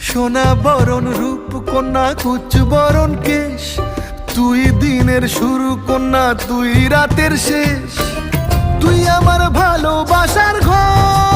সোনা বরণ রূপ কন্যা কুচ বরণ কেশ, তুই দিনের শুরু কন্যা তুই রাতের শেষ। তুই আমার ভালোবাসার ঘর,